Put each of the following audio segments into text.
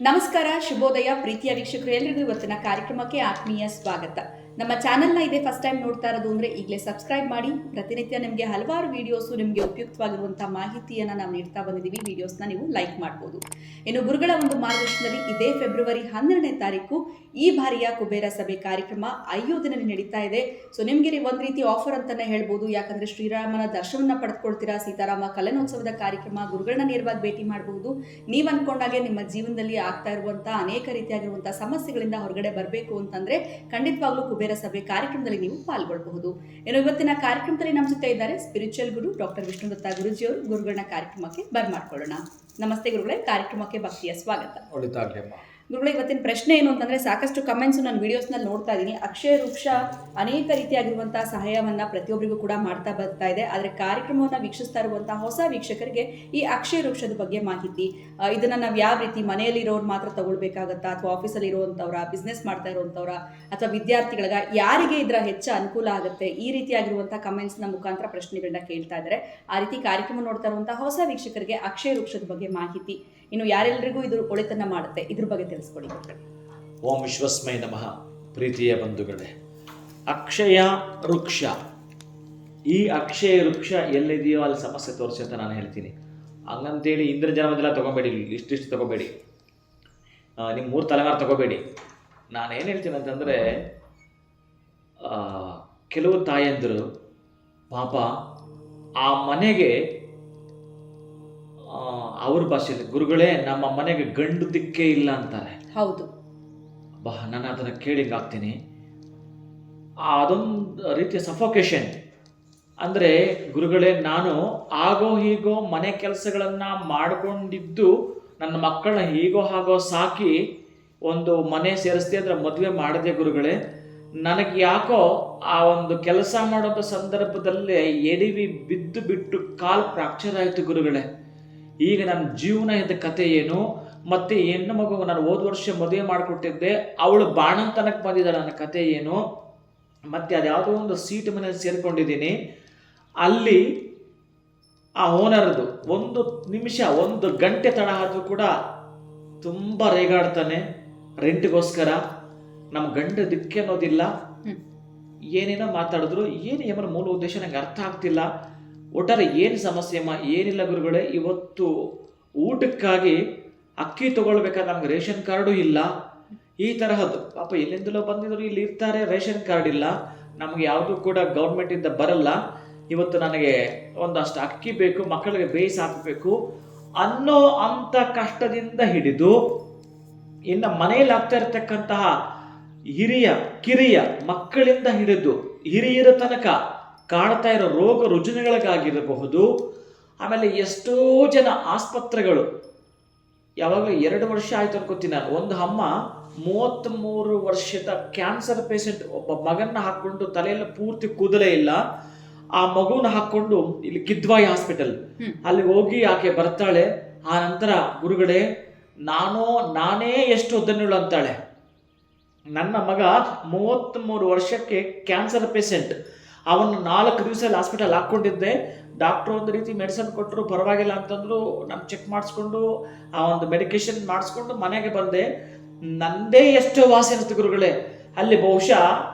ನಮಸ್ಕಾರ, ಶುಭೋದಯ ಪ್ರೀತಿಯ ವೀಕ್ಷಕರು, ಎಲ್ಲರಿಗೂ ಇವತ್ತಿನ ಕಾರ್ಯಕ್ರಮಕ್ಕೆ ಆತ್ಮೀಯ ಸ್ವಾಗತ. ನಮ್ಮ ಚಾನೆಲ್ನ ಇದೇ ಫಸ್ಟ್ ಟೈಮ್ ನೋಡ್ತಾ ಇರೋದು ಅಂದರೆ ಈಗಲೇ ಸಬ್ಸ್ಕ್ರೈಬ್ ಮಾಡಿ. ಪ್ರತಿನಿತ್ಯ ನಿಮಗೆ ಹಲವಾರು ವಿಡಿಯೋಸು ನಿಮಗೆ ಉಪಯುಕ್ತವಾಗಿರುವಂಥ ಮಾಹಿತಿಯನ್ನು ನಾವು ನೀಡ್ತಾ ಬಂದಿದ್ದೀವಿ. ವಿಡಿಯೋಸ್ನ ನೀವು ಲೈಕ್ ಮಾಡ್ಬೋದು. ಇನ್ನು ಗುರುಗಳ ಒಂದು ಮಾರ್ಗದರ್ಶನದಲ್ಲಿ ಇದೇ ಫೆಬ್ರವರಿ 12ನೇ ತಾರೀಕು ಈ ಬಾರಿಯ ಕುಬೇರ ಸಭೆ ಕಾರ್ಯಕ್ರಮ 5 ದಿನ ನಡೀತಾ ಇದೆ. ಸೊ ನಿಮಗೆ ಒಂದು ರೀತಿ ಆಫರ್ ಅಂತಲೇ ಹೇಳ್ಬೋದು. ಯಾಕಂದರೆ ಶ್ರೀರಾಮನ ದರ್ಶನವನ್ನು ಪಡೆದುಕೊಳ್ತೀರಾ. ಸೀತಾರಾಮ ಕಲ್ಯಾಣೋತ್ಸವದ ಕಾರ್ಯಕ್ರಮ, ಗುರುಗಳನ್ನ ನೇರವಾಗಿ ಭೇಟಿ ಮಾಡಬಹುದು. ನೀವು ಅಂದ್ಕೊಂಡಾಗೆ ನಿಮ್ಮ ಜೀವನದಲ್ಲಿ ಆಗ್ತಾ ಇರುವಂಥ ಅನೇಕ ರೀತಿಯಾಗಿರುವಂಥ ಸಮಸ್ಯೆಗಳಿಂದ ಹೊರಗಡೆ ಬರಬೇಕು ಅಂತಂದರೆ ಖಂಡಿತವಾಗ್ಲೂ ಕುಬೇರ ಸಭೆ ಕಾರ್ಯಕ್ರಮದಲ್ಲಿ ನೀವು ಪಾಲ್ಗೊಳ್ಳಬಹುದು. ಇನ್ನು ಇವತ್ತಿನ ಕಾರ್ಯಕ್ರಮದಲ್ಲಿ ನಮ್ಮ ಜೊತೆ ಇದ್ದಾರೆ ಸ್ಪಿರಿಚುವಲ್ ಗುರು ಡಾಕ್ಟರ್ ವಿಷ್ಣುದತ್ತ ಗುರುಜಿಯವರು. ಗುರುಗಳನ್ನ ಕಾರ್ಯಕ್ರಮಕ್ಕೆ ಬರ್ಮಾಡ್ಕೊಳ್ಳೋಣ. ನಮಸ್ತೆ ಗುರುಗಳೇ, ಕಾರ್ಯಕ್ರಮಕ್ಕೆ ಭಕ್ತಿಯ ಸ್ವಾಗತ. ಗುರುಗಳೇ, ಇವತ್ತಿನ ಪ್ರಶ್ನೆ ಏನು ಅಂತಂದರೆ, ಸಾಕಷ್ಟು ಕಮೆಂಟ್ಸ್ ನಾನು ವೀಡಿಯೋಸ್ನಲ್ಲಿ ನೋಡ್ತಾ ಇದ್ದೀನಿ. ಅಕ್ಷಯ ವೃಕ್ಷ ಅನೇಕ ರೀತಿಯಾಗಿರುವಂಥ ಸಹಾಯವನ್ನು ಪ್ರತಿಯೊಬ್ಬರಿಗೂ ಕೂಡ ಮಾಡ್ತಾ ಬರ್ತಾ ಇದೆ. ಆದರೆ ಕಾರ್ಯಕ್ರಮವನ್ನು ವೀಕ್ಷಿಸ್ತಾ ಇರುವಂಥ ಹೊಸ ವೀಕ್ಷಕರಿಗೆ ಈ ಅಕ್ಷಯ ವೃಕ್ಷದ ಬಗ್ಗೆ ಮಾಹಿತಿ, ಇದನ್ನು ನಾವು ಯಾವ ರೀತಿ ಮನೆಯಲ್ಲಿರೋರು ಮಾತ್ರ ತಗೊಳ್ಬೇಕಾಗತ್ತಾ, ಅಥವಾ ಆಫೀಸಲ್ಲಿ ಇರುವಂಥವ್ರ, ಬಿಸ್ನೆಸ್ ಮಾಡ್ತಾ ಇರುವಂಥವ್ರ, ಅಥವಾ ವಿದ್ಯಾರ್ಥಿಗಳಿಗ, ಯಾರಿಗೆ ಇದರ ಹೆಚ್ಚು ಅನುಕೂಲ ಆಗುತ್ತೆ, ಈ ರೀತಿಯಾಗಿರುವಂಥ ಕಮೆಂಟ್ಸ್ನ ಮುಖಾಂತರ ಪ್ರಶ್ನೆಗಳನ್ನ ಕೇಳ್ತಾ ಇದ್ದಾರೆ. ಆ ರೀತಿ ಕಾರ್ಯಕ್ರಮ ನೋಡ್ತಾ ಇರುವಂಥ ಹೊಸ ವೀಕ್ಷಕರಿಗೆ ಅಕ್ಷಯ ವೃಕ್ಷದ ಬಗ್ಗೆ ಮಾಹಿತಿ, ಇನ್ನು ಯಾರೆಲ್ಲರಿಗೂ ಇದು ಒಳಿತನ್ನ ಮಾಡುತ್ತೆ, ಇದ್ರ ಬಗ್ಗೆ ತಿಳಿಸ್ಕೊಡಿ. ಓಂ ವಿಶ್ವಸ್ಮೈ ನಮಃ. ಪ್ರೀತಿಯ ಬಂಧುಗಳೇ, ಅಕ್ಷಯ ವೃಕ್ಷ, ಈ ಅಕ್ಷಯ ವೃಕ್ಷ ಎಲ್ಲಿದೆಯೋ ಅಲ್ಲಿ ಸಮಸ್ಯೆ ತೋರಿಸಿ ಅಂತ ನಾನು ಹೇಳ್ತೀನಿ. ಹಂಗಂತೇಳಿ ಇಂದ್ರ ಜನ್ಮದೆಲ್ಲ ತೊಗೊಬೇಡಿ, ಇಷ್ಟಿಷ್ಟು ತೊಗೋಬೇಡಿ, ನಿಮ್ಮ 3 ತಲೆಮಾರು ತೊಗೋಬೇಡಿ. ನಾನೇನು ಹೇಳ್ತೀನಿ ಅಂತಂದರೆ, ಕೆಲವು ತಾಯಂದಿರು ಪಾಪ ಆ ಮನೆಗೆ ಅವ್ರ ಭಾಷೆಯಲ್ಲಿ, ಗುರುಗಳೇ ನಮ್ಮ ಮನೆಗೆ ಗಂಡು ದಿಕ್ಕೇ ಇಲ್ಲ ಅಂತಾರೆ. ಹೌದು, ನಾನು ಅದನ್ನು ಕೇಳಿಂಗಾಗ್ತೀನಿ. ಅದೊಂದು ರೀತಿಯ ಸಫೋಕೇಶನ್. ಅಂದರೆ ಗುರುಗಳೇ, ನಾನು ಆಗೋ ಹೀಗೋ ಮನೆ ಕೆಲಸಗಳನ್ನು ಮಾಡಿಕೊಂಡಿದ್ದು ನನ್ನ ಮಕ್ಕಳನ್ನ ಹೀಗೋ ಹಾಗೋ ಸಾಕಿ ಒಂದು ಮನೆ ಸೇರಿಸ್ದೆ ಅಂದರೆ ಮದುವೆ ಮಾಡಿದೆ ಗುರುಗಳೇ. ನನಗೆ ಯಾಕೋ ಆ ಒಂದು ಕೆಲಸ ಮಾಡೋಂಥ ಸಂದರ್ಭದಲ್ಲೇ ಎಡವಿ ಬಿದ್ದು ಬಿಟ್ಟು ಕಾಲು ಫ್ರಾಕ್ಚರ್ ಆಯಿತು ಗುರುಗಳೇ. ಈಗ ನನ್ನ ಜೀವನದ ಕತೆ ಏನು, ಮತ್ತು ಹೆಣ್ಣು ಮಗು ನಾನು ಹೋದ ವರ್ಷ ಮದುವೆ ಮಾಡಿಕೊಟ್ಟಿದ್ದೆ, ಅವಳು ಬಾಣಂತನಕ್ಕೆ ಬಂದಿದ್ದಾಳೆ, ನನ್ನ ಕತೆ ಏನು, ಮತ್ತು ಅದ್ಯಾವುದೋ ಒಂದು ಸೀಟ್ ಮನೇಲಿ ಸೇರಿಕೊಂಡಿದ್ದೀನಿ. ಅಲ್ಲಿ ಆ ಓನರ್ದು 1 ನಿಮಿಷ 1 ಗಂಟೆ ತಡ ಆದರೂ ಕೂಡ ತುಂಬ ರೇಗಾಡ್ತಾನೆ. ರೆಂಟ್ಗೋಸ್ಕರ ನಮ್ಮ ಗಂಡ ದಿಕ್ಕೆ ಅನ್ನೋದಿಲ್ಲ, ಏನೇನೋ ಮಾತಾಡಿದ್ರು. ಏನು ಎಂಬ ಮೂಲ ಉದ್ದೇಶ ನಂಗೆ ಅರ್ಥ ಆಗ್ತಿಲ್ಲ. ಒಟ್ಟಾರೆ ಏನು ಸಮಸ್ಯೆ ಅಮ್ಮ? ಏನಿಲ್ಲ ಗುರುಗಳೇ, ಇವತ್ತು ಊಟಕ್ಕಾಗಿ ಅಕ್ಕಿ ತೊಗೊಳ್ಬೇಕಾದ್ರೆ ನಮ್ಗೆ ರೇಷನ್ ಕಾರ್ಡು ಇಲ್ಲ. ಈ ತರಹದ್ದು ಪಾಪ ಎಲ್ಲಿಂದಲೋ ಬಂದಿದ್ರು, ಇಲ್ಲಿ ಇರ್ತಾರೆ, ರೇಷನ್ ಕಾರ್ಡ್ ಇಲ್ಲ, ನಮಗೆ ಯಾವುದು ಕೂಡ ಗೌರ್ಮೆಂಟಿಂದ ಬರಲ್ಲ. ಇವತ್ತು ನನಗೆ ಒಂದಷ್ಟು ಅಕ್ಕಿ ಬೇಕು, ಮಕ್ಕಳಿಗೆ ಬೇಯಿಸಿ ಹಾಕಬೇಕು ಅನ್ನೋ ಅಂಥ ಕಷ್ಟದಿಂದ ಹಿಡಿದು ಇನ್ನು ಮನೆಯಲ್ಲಿ ಆಗ್ತಾ ಇರತಕ್ಕಂತಹ ಹಿರಿಯ ಕಿರಿಯ ಮಕ್ಕಳಿಂದ ಹಿಡಿದು ಹಿರಿಯರ ತನಕ ಕಾಡ್ತಾ ಇರೋ ರೋಗ ರುಜಿನಗಳಿಗಾಗಿರಬಹುದು. ಆಮೇಲೆ ಎಷ್ಟೋ ಜನ ಆಸ್ಪತ್ರೆಗಳು, ಯಾವಾಗ 2 ವರ್ಷ ಆಯ್ತು ಅನ್ಕೋತೀನಿ ನಾನು, ಒಂದು ಅಮ್ಮ 33 ವರ್ಷದ ಕ್ಯಾನ್ಸರ್ ಪೇಷಂಟ್, ಒಬ್ಬ ಮಗನ್ನ ಹಾಕ್ಕೊಂಡು ತಲೆಯೆಲ್ಲ ಪೂರ್ತಿ ಕೂದಲೇ ಇಲ್ಲ, ಆ ಮಗುನ ಹಾಕ್ಕೊಂಡು ಇಲ್ಲಿ ಕಿದ್ವಾಯಿ ಹಾಸ್ಪಿಟಲ್ ಅಲ್ಲಿ ಹೋಗಿ ಆಕೆ ಬರ್ತಾಳೆ. ಆ ನಂತರ ಗುರುಗಳೇ ನಾನೇ ಎಷ್ಟು ಧನ್ಯಳು ಅಂತಾಳೆ. ನನ್ನ ಮಗ 33 ವರ್ಷಕ್ಕೆ ಕ್ಯಾನ್ಸರ್ ಪೇಷಂಟ್, ಅವನು 4 ದಿವಸ ಹಾಸ್ಪಿಟಲ್ ಹಾಕ್ಕೊಂಡಿದ್ದೆ. ಡಾಕ್ಟ್ರು ಒಂದು ರೀತಿ ಮೆಡಿಸಿನ್ ಕೊಟ್ಟರು, ಪರವಾಗಿಲ್ಲ ಅಂತಂದ್ರು. ನಾನು ಚೆಕ್ ಮಾಡಿಸ್ಕೊಂಡು ಆ ಒಂದು ಮೆಡಿಕೇಶನ್ ಮಾಡಿಸ್ಕೊಂಡು ಮನೆಗೆ ಬಂದೆ. ನಂದೇ ಎಷ್ಟೋ ವಾಸಿ ಅನಿಸ್ತು ಗುರುಗಳೇ. ಅಲ್ಲಿ ಬಹುಶಃ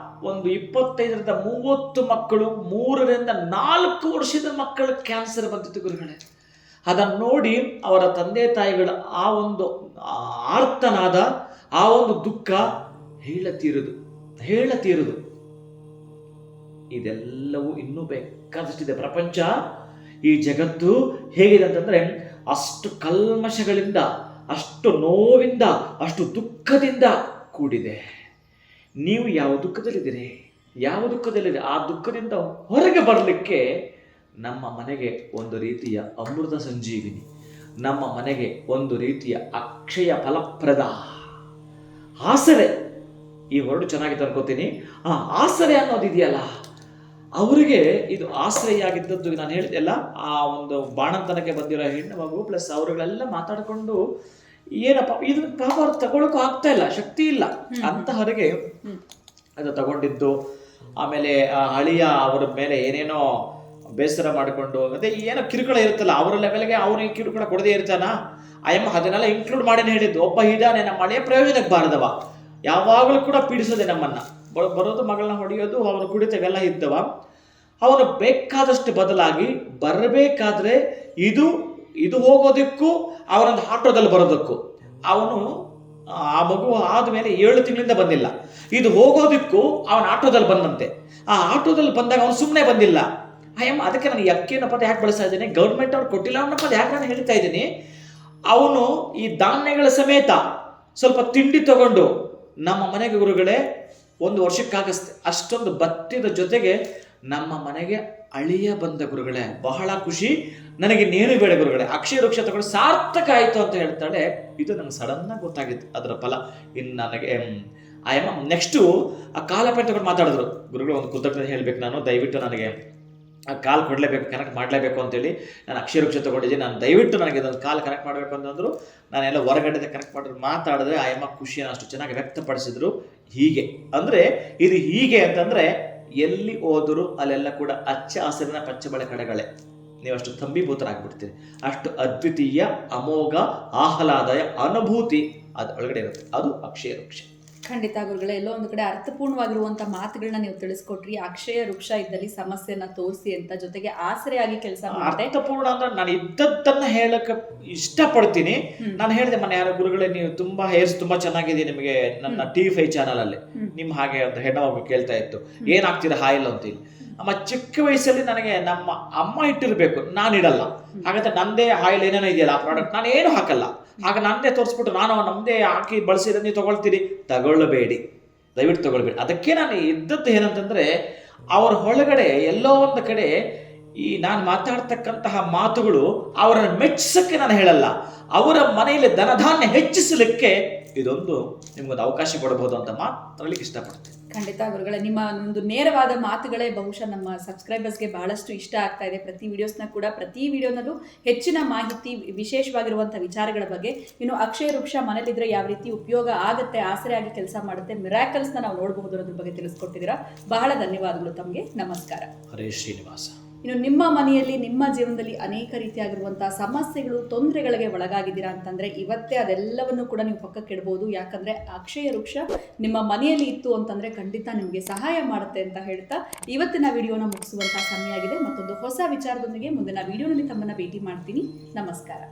ಒಂದು 25ರಿಂದ 30 ಮಕ್ಕಳು, 3ರಿಂದ 4 ವರ್ಷದ ಮಕ್ಕಳ ಕ್ಯಾನ್ಸರ್ ಬಂದಿತ್ತು ಗುರುಗಳೇ. ಅದನ್ನು ನೋಡಿ ಅವರ ತಂದೆ ತಾಯಿಗಳ ಆ ಒಂದು ಆರ್ತನಾದ, ಆ ಒಂದು ದುಃಖ ಹೇಳತೀರದು. ಇದೆಲ್ಲವೂ ಇನ್ನೂ ಬೇಕಾದಷ್ಟಿದೆ. ಪ್ರಪಂಚ, ಈ ಜಗತ್ತು ಹೇಗಿದೆ ಅಂತಂದರೆ, ಅಷ್ಟು ಕಲ್ಮಶಗಳಿಂದ, ಅಷ್ಟು ನೋವಿಂದ, ಅಷ್ಟು ದುಃಖದಿಂದ ಕೂಡಿದೆ. ನೀವು ಯಾವ ದುಃಖದಲ್ಲಿದ್ದೀರಿ, ಆ ದುಃಖದಿಂದ ಹೊರಗೆ ಬರಲಿಕ್ಕೆ ನಮ್ಮ ಮನೆಗೆ ಒಂದು ರೀತಿಯ ಅಮೃತ ಸಂಜೀವಿನಿ, ನಮ್ಮ ಮನೆಗೆ ಒಂದು ರೀತಿಯ ಅಕ್ಷಯ ಫಲಪ್ರದ ಆಸರೆ, ಈ ವರ್ಡ್ ಚೆನ್ನಾಗಿ ಅನ್ಕೋತೀನಿ. ಆ ಆಸರೆ ಅನ್ನೋದಿದೆಯಲ್ಲ, ಅವರಿಗೆ ಇದು ಆಶ್ರಯಾಗಿದ್ದದ್ದು. ನಾನು ಹೇಳಿದೆಲ್ಲ, ಆ ಒಂದು ಬಾಣಂತನಕ್ಕೆ ಬಂದಿರೋ ಹೆಣ್ಣು ಮಗು ಪ್ಲಸ್ ಅವರುಗಳೆಲ್ಲ ಮಾತಾಡಿಕೊಂಡು, ಏನಪ್ಪ ಇದನ್ನ ಪಾಪ ಅವ್ರು ತಗೊಳಕ್ಕೂ ಆಗ್ತಾ ಇಲ್ಲ, ಶಕ್ತಿ ಇಲ್ಲ ಅಂತಹವರಿಗೆ ಅದು ತಗೊಂಡಿದ್ದು. ಆಮೇಲೆ ಅಳಿಯ ಅವರ ಮೇಲೆ ಏನೇನೋ ಬೇಸರ ಮಾಡಿಕೊಂಡು ಅದೇ ಏನೋ ಕಿರುಕುಳ ಇರುತ್ತಲ್ಲ ಅವರ ಲೆವೆಲ್ಗೆ ಅವ್ರಿಗೆ ಕಿರುಕುಳ ಕೊಡದೇ ಇರ್ತಾನ. ಅಯ್ಯಮ್ಮ ಅದನ್ನೆಲ್ಲ ಇನ್ಕ್ಲೂಡ್ ಮಾಡೇನೆ ಹೇಳಿದ್ದು. ಒಬ್ಬ ಇದಾನೆ ನಮ್ಮ ಹಳೆಯ ಪ್ರಯೋಜನಕ್ಕೆ ಬಾರದವ, ಯಾವಾಗಲೂ ಕೂಡ ಪೀಡಿಸೋದೆ ನಮ್ಮನ್ನ, ಬರೋದು ಮಗಳನ್ನ ಹೊಡೆಯೋದು, ಅವನು ಕುಡಿತವೆಲ್ಲ ಇದ್ದವ. ಅವನು ಬೇಕಾದಷ್ಟು ಬದಲಾಗಿ ಬರಬೇಕಾದ್ರೆ ಇದು ಹೋಗೋದಕ್ಕೂ ಅವನೊಂದು ಆಟೋದಲ್ಲಿ ಬರೋದಕ್ಕೂ ಅವನು ಆ ಮಗು ಆದಮೇಲೆ 7 ತಿಂಗಳಿಂದ ಬಂದಿಲ್ಲ. ಇದು ಹೋಗೋದಕ್ಕೂ ಅವನ ಆಟೋದಲ್ಲಿ ಬಂದಂತೆ. ಆ ಆಟೋದಲ್ಲಿ ಬಂದಾಗ ಅವನು ಸುಮ್ಮನೆ ಬಂದಿಲ್ಲ. ಅಯ್ಯಮ್ಮ ಅದಕ್ಕೆ ನಾನು ಯಕ್ಕೇನ ಪದ ಯಾಕೆ ಬಳಸ್ತಾ ಇದ್ದೀನಿ, ಗೌರ್ಮೆಂಟ್ ಅವ್ರು ಕೊಟ್ಟಿಲ್ಲ ಅನ್ನೋ ಪದ ಯಾಕೆ ನಾನು ಹೇಳ್ತಾ ಇದ್ದೀನಿ. ಅವನು ಈ ಧಾನ್ಯಗಳ ಸಮೇತ ಸ್ವಲ್ಪ ತಿಂಡಿ ತಗೊಂಡು ನಮ್ಮ ಮನೆಗೆ ಗುರುಗಳೇ 1 ವರ್ಷಕ್ಕಾಗಷ್ಟೆ ಅಷ್ಟೊಂದು ಭತ್ತದ ಜೊತೆಗೆ ನಮ್ಮ ಮನೆಗೆ ಅಳಿಯ ಬಂದ ಗುರುಗಳೇ. ಬಹಳ ಖುಷಿ ನನಗೆ, ನೇನು ಬೇಡ ಗುರುಗಳೇ, ಅಕ್ಷಯ ವೃಕ್ಷ ತಗೊಂಡು ಸಾರ್ಥಕ ಆಯಿತು ಅಂತ ಹೇಳ್ತಾಳೆ. ಇದು ನಂಗೆ ಸಡನ್ನಾಗಿ ಗೊತ್ತಾಗಿತ್ತು ಅದರ ಫಲ. ಇನ್ನು ನನಗೆ ಅಯ್ಯಮ್ಮ ನೆಕ್ಸ್ಟು ಆ ಕಾಲಪೇಟೆ ತಗೊಂಡು ಮಾತಾಡಿದ್ರು. ಗುರುಗಳು ಒಂದು ಕೃತಜ್ಞತೆ ಹೇಳಬೇಕು ನಾನು, ದಯವಿಟ್ಟು ನನಗೆ ಆ ಕಾಲ್ ಕೊಡಲೇಬೇಕು, ಕನೆಕ್ಟ್ ಮಾಡಲೇಬೇಕು ಅಂತೇಳಿ ನಾನು ಅಕ್ಷಯ ವೃಕ್ಷ ತೊಗೊಂಡಿದ್ದೀನಿ, ನಾನು ದಯವಿಟ್ಟು ನನಗೆ ಇದೊಂದು ಕಾಲ್ ಕನೆಕ್ಟ್ ಮಾಡಬೇಕು ಅಂತಂದರು. ನಾನೆಲ್ಲ ಹೊರಗಡೆ ಕನೆಕ್ಟ್ ಮಾಡಿದ್ರೆ ಮಾತಾಡಿದ್ರೆ ಅಯ್ಯಮ್ಮ ಖುಷಿಯನ್ನು ಅಷ್ಟು ಚೆನ್ನಾಗಿ ವ್ಯಕ್ತಪಡಿಸಿದ್ರು. ಹೀಗೆ ಅಂದರೆ ಇದು ಹೀಗೆ ಅಂತಂದರೆ ಎಲ್ಲಿ ಹೋದರೂ ಅಲ್ಲೆಲ್ಲ ಕೂಡ ಹಚ್ಚ ಹಸಿರಿನ ಪಚ್ಚಬಳೆ ಕಡೆಗಳೇ. ನೀವಷ್ಟು ತಂಬೀಭೂತರಾಗ್ಬಿಡ್ತೀರಿ. ಅಷ್ಟು ಅದ್ವಿತೀಯ ಅಮೋಘ ಆಹ್ಲಾದಯ ಅನುಭೂತಿ ಅದು ಒಳಗಡೆ ಇರುತ್ತೆ. ಅದು ಅಕ್ಷಯ ವೃಕ್ಷ. ಖಂಡಿತ ಗುರುಗಳೇ, ಎಲ್ಲೋ ಒಂದು ಕಡೆ ಅರ್ಥಪೂರ್ಣವಾಗಿರುವಂಥ ಮಾತುಗಳನ್ನ ನೀವು ತಿಳಿಸ್ಕೊಟ್ರಿ. ಅಕ್ಷಯ ವೃಕ್ಷ ಇದ್ದಲ್ಲಿ ಸಮಸ್ಯೆನ ತೋರಿಸಿ ಅಂತ, ಜೊತೆಗೆ ಆಸರೆಯಾಗಿ ಕೆಲಸ ಮಾಡುತ್ತೆ. ಅರ್ಥಪೂರ್ಣ ಅಂದ್ರೆ ನಾನು ಇದ್ದದ್ದನ್ನ ಹೇಳಕ್ಕೆ ಇಷ್ಟಪಡ್ತೀನಿ. ನಾನು ಹೇಳಿದೆ ಮೊನ್ನೆ ಯಾರೋ ಗುರುಗಳೇ, ನೀವು ತುಂಬಾ ಹೇರ್ಸ್ ತುಂಬಾ ಚೆನ್ನಾಗಿದೆ ನಿಮಗೆ, ನನ್ನ TV5 ಚಾನಲ್ ಅಲ್ಲಿ ನಿಮ್ ಹಾಗೆ ಅಂತ ಹೆಣ್ಣು ಕೇಳ್ತಾ ಇತ್ತು, ಏನಾಗ್ತೀರಾ ಹಾಯಿಲ್ಲ ಅಂತೀನಿ. ಅಮ್ಮ ಚಿಕ್ಕ ವಯಸ್ಸಲ್ಲಿ ನನಗೆ ನಮ್ಮ ಅಮ್ಮ ಇಟ್ಟಿರ್ಬೇಕು, ನಾನು ಇಡಲ್ಲ. ಹಾಗಂತ ನಂದೇ ಆಯಿಲ್ ಏನೇನೋ ಇದೆಯಲ್ಲ ಆ ಪ್ರಾಡಕ್ಟ್ ನಾನು ಏನು ಹಾಕಲ್ಲ. ಆಗ ನಂದೇ ತೋರಿಸ್ಬಿಟ್ಟು ನಾನು ನಮ್ಮದೇ ಹಾಕಿ ಬಳಸಿದ್ರೆ ನೀವು ತಗೊಳ್ತೀರಿ, ತಗೊಳ್ಳಬೇಡಿ, ದಯವಿಟ್ಟು ತಗೊಳ್ಬೇಡಿ. ಅದಕ್ಕೆ ನಾನು ಇದ್ದದ್ದು ಏನಂತಂದ್ರೆ ಅವರ ಒಳಗಡೆ ಎಲ್ಲೋ ಒಂದು ಕಡೆ ಈ ನಾನು ಮಾತಾಡ್ತಕ್ಕಂತಹ ಮಾತುಗಳು ಅವರನ್ನು ಮೆಚ್ಚಿಸಕ್ಕೆ ನಾನು ಹೇಳಲ್ಲ, ಅವರ ಮನೆಯಲ್ಲಿ ಧನಧಾನ್ಯ ಹೆಚ್ಚಿಸಲಿಕ್ಕೆ ಇದೊಂದು ನಿಮ್ಗೊಂದು ಅವಕಾಶ ಕೊಡಬಹುದು ಅಂತ ಮಾತಾಡಲಿಕ್ಕೆ ಇಷ್ಟಪಡ್ತೀನಿ. ಖಂಡಿತ ಗುರುಗಳೇ, ನಿಮ್ಮ ಒಂದು ನೇರವಾದ ಮಾತುಗಳೇ ಬಹುಶಃ ನಮ್ಮ ಸಬ್ಸ್ಕ್ರೈಬರ್ಸ್ಗೆ ಬಹಳಷ್ಟು ಇಷ್ಟ ಆಗ್ತಾ ಇದೆ. ಪ್ರತಿ ವಿಡಿಯೋನಲ್ಲೂ ಹೆಚ್ಚಿನ ಮಾಹಿತಿ, ವಿಶೇಷವಾಗಿರುವಂಥ ವಿಚಾರಗಳ ಬಗ್ಗೆ, ಇನ್ನು ಅಕ್ಷಯ ವೃಕ್ಷ ಮನೇಲಿದ್ರೆ ಯಾವ ರೀತಿ ಉಪಯೋಗ ಆಗುತ್ತೆ, ಆಸರೆಯಾಗಿ ಕೆಲಸ ಮಾಡುತ್ತೆ, ಮಿರಾಕಲ್ಸ್ನ ನಾವು ನೋಡಬಹುದು ಅನ್ನೋದ್ರ ಬಗ್ಗೆ ತಿಳಿಸ್ಕೊಟ್ಟಿದ್ದೀರಾ. ಬಹಳ ಧನ್ಯವಾದಗಳು ತಮಗೆ. ನಮಸ್ಕಾರ. ಹರೇ ಶ್ರೀನಿವಾಸ. ಇನ್ನು ನಿಮ್ಮ ಮನೆಯಲ್ಲಿ, ನಿಮ್ಮ ಜೀವನದಲ್ಲಿ ಅನೇಕ ರೀತಿಯಾಗಿರುವಂತಹ ಸಮಸ್ಯೆಗಳು, ತೊಂದರೆಗಳಿಗೆ ಒಳಗಾಗಿದ್ದೀರಾ ಅಂತಂದ್ರೆ ಇವತ್ತೇ ಅದೆಲ್ಲವನ್ನು ಕೂಡ ನೀವು ಪಕ್ಕಕ್ಕೆ ಇಡಬಹುದು. ಯಾಕಂದ್ರೆ ಅಕ್ಷಯ ವೃಕ್ಷ ನಿಮ್ಮ ಮನೆಯಲ್ಲಿ ಇತ್ತು ಅಂತಂದ್ರೆ ಖಂಡಿತ ನಿಮಗೆ ಸಹಾಯ ಮಾಡುತ್ತೆ ಅಂತ ಹೇಳ್ತಾ ಇವತ್ತಿನ ವಿಡಿಯೋನ ಮುಗಿಸುವಂತಹ ಸಮಯ ಆಗಿದೆ. ಮತ್ತೊಂದು ಹೊಸ ವಿಚಾರದೊಂದಿಗೆ ಮುಂದಿನ ವಿಡಿಯೋನಲ್ಲಿ ತಮ್ಮನ್ನ ಭೇಟಿ ಮಾಡ್ತೀನಿ. ನಮಸ್ಕಾರ.